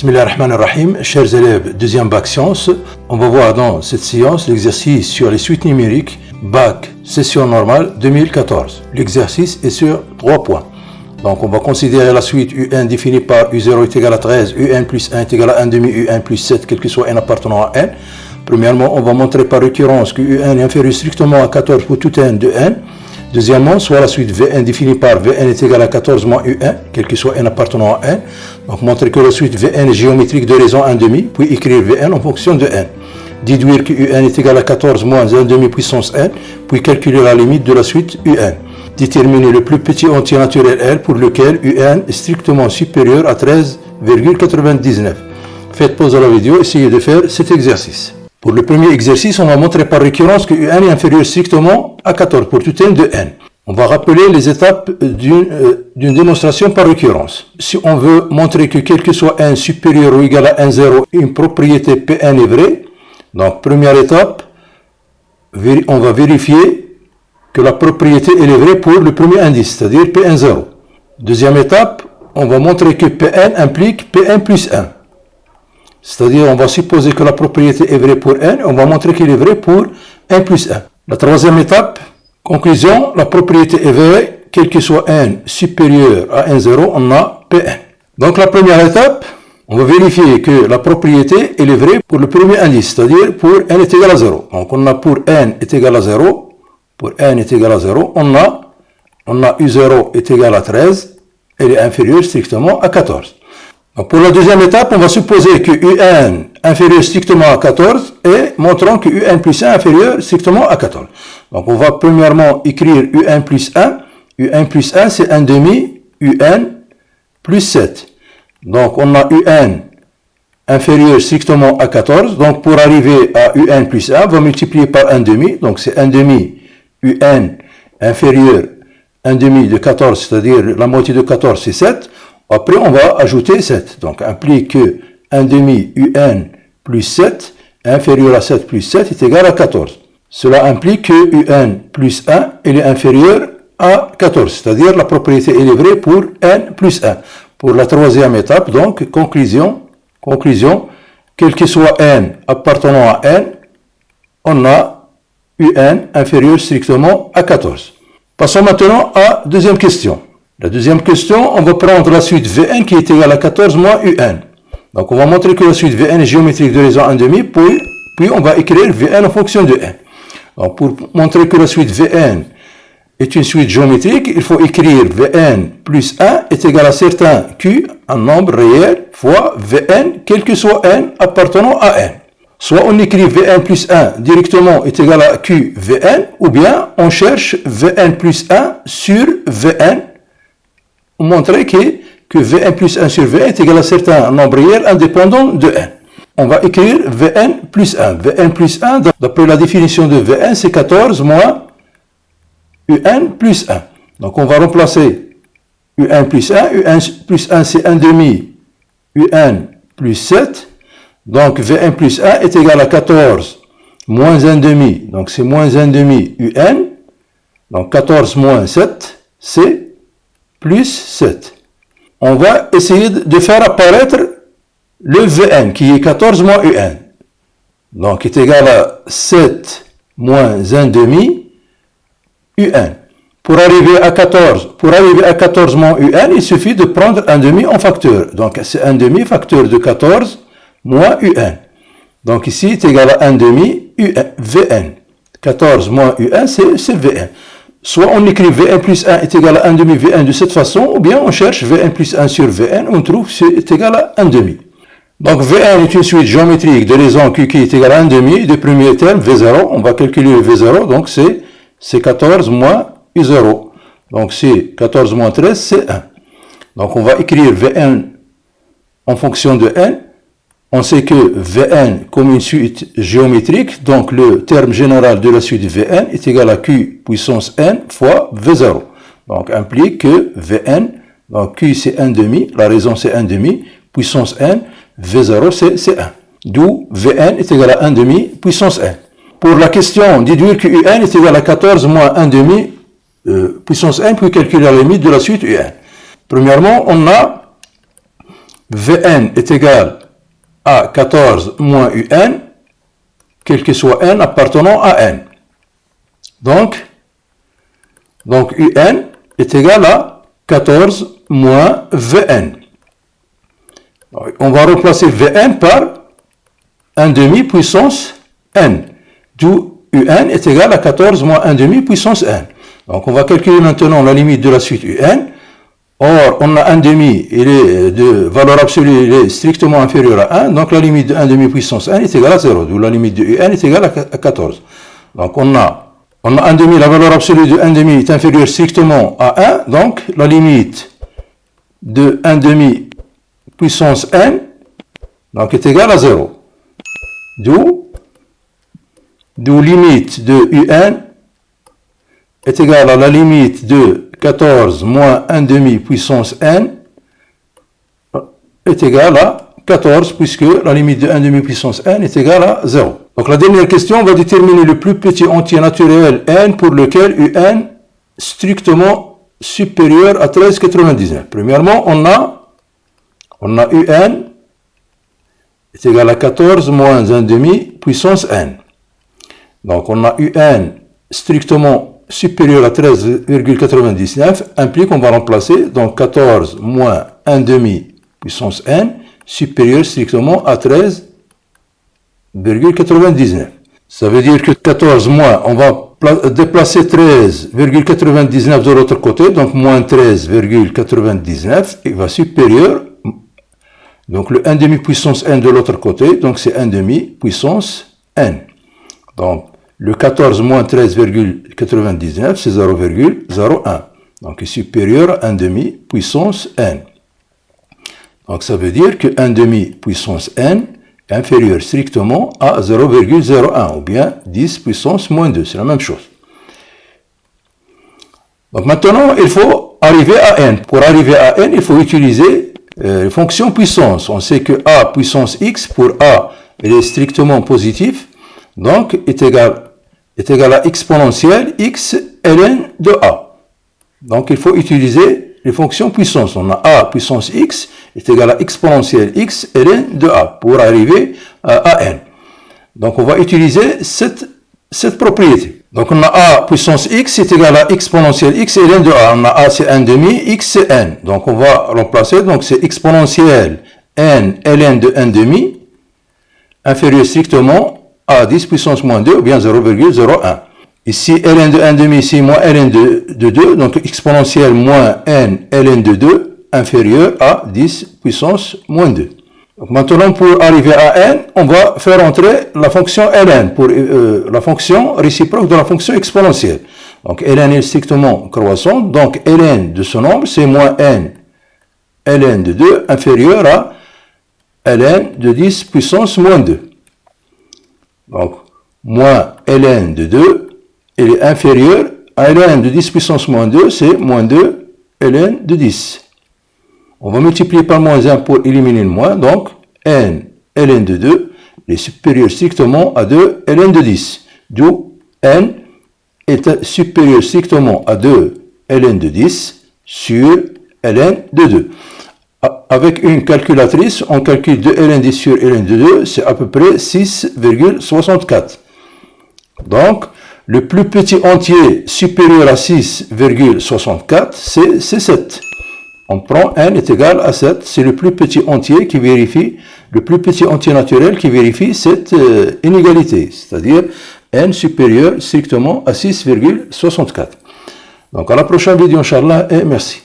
Bismillahirrahmanirrahim, chers élèves, deuxième bac sciences, on va voir dans cette séance l'exercice sur les suites numériques, bac session normale 2014. L'exercice est sur 3 points. Donc on va considérer la suite UN définie par U0 est égal à 13, UN plus 1 est égal à 1 demi, UN plus 7, quel que soit n appartenant à n. Premièrement, on va montrer par récurrence que UN est inférieur strictement à 14 pour tout n de n. Deuxièmement, soit la suite Vn définie par Vn est égal à 14 moins Un, quel que soit n appartenant à n. Donc montrer que la suite Vn est géométrique de raison 1 demi, puis écrire Vn en fonction de n. Déduire que Un est égal à 14 moins 1 demi puissance n, puis calculer la limite de la suite Un. Déterminer le plus petit entier naturel L pour lequel Un est strictement supérieur à 13,99. Faites pause à la vidéo, essayez de faire cet exercice. Pour le premier exercice, on va montrer par récurrence que UN est inférieur strictement à 14 pour tout n de n. On va rappeler les étapes d'une démonstration par récurrence. Si on veut montrer que quel que soit n supérieur ou égal à n0, une propriété Pn est vraie, donc première étape, on va vérifier que la propriété est vraie pour le premier indice, c'est-à-dire Pn0. Deuxième étape, on va montrer que Pn implique Pn plus 1. C'est-à-dire, on va supposer que la propriété est vraie pour n, on va montrer qu'elle est vraie pour n plus 1. La troisième étape, conclusion, la propriété est vraie, quel que soit n supérieur à n0, on a Pn. Donc la première étape, on va vérifier que la propriété est vraie pour le premier indice, c'est-à-dire pour n est égal à 0. Donc on a pour n est égal à 0, pour n est égal à 0, on a U0 est égal à 13, elle est inférieure strictement à 14. Donc pour la deuxième étape, on va supposer que UN inférieur strictement à 14 et montrons que UN plus 1 inférieur strictement à 14. Donc on va premièrement écrire UN plus 1. UN plus 1, c'est 1 demi UN plus 7. Donc on a UN inférieur strictement à 14. Donc pour arriver à UN plus 1, on va multiplier par 1 demi. Donc c'est 1 demi UN inférieur 1 demi de 14, c'est-à-dire la moitié de 14, c'est 7. Après, on va ajouter 7. Donc, implique que 1 demi UN plus 7 inférieur à 7 plus 7 est égal à 14. Cela implique que UN plus 1 elle est inférieure à 14. C'est-à-dire la propriété est vraie pour N plus 1. Pour la troisième étape, donc, conclusion, quel que soit N appartenant à N, on a UN inférieur strictement à 14. Passons maintenant à la deuxième question. La deuxième question, on va prendre la suite Vn qui est égale à 14 moins Un. Donc on va montrer que la suite Vn est géométrique de raison 1 demi, puis on va écrire Vn en fonction de n. Donc pour montrer que la suite Vn est une suite géométrique, il faut écrire Vn plus 1 est égal à certain Q, un nombre réel, fois Vn, quel que soit n appartenant à n. Soit on écrit Vn plus 1 directement est égal à Q Vn, ou bien on cherche Vn plus 1 sur Vn, montrer que Vn plus 1 sur Vn est égal à certain nombre réel indépendant de n. On va écrire Vn plus 1. Vn plus 1, d'après la définition de Vn, c'est 14 moins Un plus 1. Donc on va remplacer Un plus 1. Un plus 1, c'est 1 demi Un plus 7. Donc Vn plus 1 est égal à 14 moins 1 demi. Donc c'est moins 1 demi Un. Donc 14 moins 7, c'est plus 7. On va essayer de faire apparaître le Vn qui est 14 moins Un. Donc est égal à 7 moins 1 demi Un. Pour arriver à 14 moins Un, il suffit de prendre 1 demi en facteur. Donc c'est 1 demi facteur de 14 moins Un. Donc ici est égal à 1 demi Vn. 14 moins Un, c'est Vn. Soit on écrit Vn plus 1 est égal à 1 demi Vn de cette façon, ou bien on cherche Vn plus 1 sur Vn, on trouve que c'est égal à 1 demi. Donc Vn est une suite géométrique de raison Q qui est égal à 1 demi du premier terme V0. On va calculer le V0, donc c'est 14 moins U0. Donc c'est 14 moins 13, c'est 1. Donc on va écrire Vn en fonction de n. On sait que Vn comme une suite géométrique, donc le terme général de la suite Vn est égal à Q puissance n fois V0. Donc implique que Vn, donc Q c'est 1 demi, la raison c'est 1 demi, puissance n, V0 c'est 1. D'où Vn est égal à 1 demi puissance n. Pour la question, déduire que Un est égal à 14 moins 1 demi puissance n, puis calculer la limite de la suite Un. Premièrement, on a Vn est égal à 14 moins Un, quel que soit n appartenant à n. Donc Un est égal à 14 moins Vn. On va remplacer Vn par 1 demi puissance n, d'où Un est égal à 14 moins 1 demi puissance n. Donc on va calculer maintenant la limite de la suite Un. Or, on a 1 demi, il est de valeur absolue, il est strictement inférieur à 1, donc la limite de 1 demi puissance n est égale à 0, d'où la limite de Un est égale à 14. Donc on a 1 demi, la valeur absolue de 1 demi est inférieure strictement à 1, donc la limite de 1 demi puissance n donc est égale à 0. D'où limite de Un est égale à la limite de 14 moins 1 demi puissance n est égale à 14 puisque la limite de 1 demi puissance n est égale à 0. Donc la dernière question va déterminer le plus petit entier naturel n pour lequel Un strictement supérieur à 13,99. Premièrement, on a Un est égal à 14 moins 1 demi puissance n. Donc on a Un strictement supérieur à 13,99 implique qu'on va remplacer donc 14 moins 1 demi puissance n supérieur strictement à 13,99. Ça veut dire que 14 moins, on va déplacer 13,99 de l'autre côté, donc moins 13,99, il va supérieur, donc le 1 demi puissance n de l'autre côté, donc c'est 1 demi puissance n. Donc le 14 moins 13,99, c'est 0,01. Donc, il est supérieur à 1 demi puissance n. Donc, ça veut dire que 1 demi puissance n est inférieur strictement à 0,01, ou bien 10 puissance moins 2. C'est la même chose. Donc, maintenant, il faut arriver à n. Pour arriver à n, il faut utiliser les fonctions puissance. On sait que a puissance x, pour a, il est strictement positif. Donc, est égal à exponentielle x ln de a. Donc, il faut utiliser les fonctions puissance. On a a puissance x est égal à exponentielle x ln de a pour arriver à n. Donc, on va utiliser cette propriété. Donc, on a a puissance x est égal à exponentielle x ln de a. On a a c'est 1 demi, x c'est n. Donc, on va remplacer. Donc, c'est exponentielle n ln de 1 demi inférieur strictement à 10 puissance moins 2 ou bien 0,01. Ici, ln de 1 demi, ici, moins ln de 2, donc exponentielle moins n ln de 2 inférieur à 10 puissance moins 2. Donc maintenant, pour arriver à n, on va faire entrer la fonction ln, pour la fonction réciproque de la fonction exponentielle. Donc ln est strictement croissante, donc ln de ce nombre, c'est moins n ln de 2 inférieur à ln de 10 puissance moins 2. Donc, moins ln de 2, il est inférieur à ln de 10 puissance moins 2, c'est moins 2 ln de 10. On va multiplier par moins 1 pour éliminer le moins, donc n ln de 2 est supérieur strictement à 2 ln de 10, d'où n est supérieur strictement à 2 ln de 10 sur ln de 2. Avec une calculatrice, on calcule 2 ln 10 sur ln de 2, c'est à peu près 6,64. Donc, le plus petit entier supérieur à 6,64, c'est 7. On prend n est égal à 7, c'est le plus petit entier qui vérifie, le plus petit entier naturel qui vérifie cette inégalité, c'est-à-dire n supérieur strictement à 6,64. Donc, à la prochaine vidéo, Inch'Allah, et merci.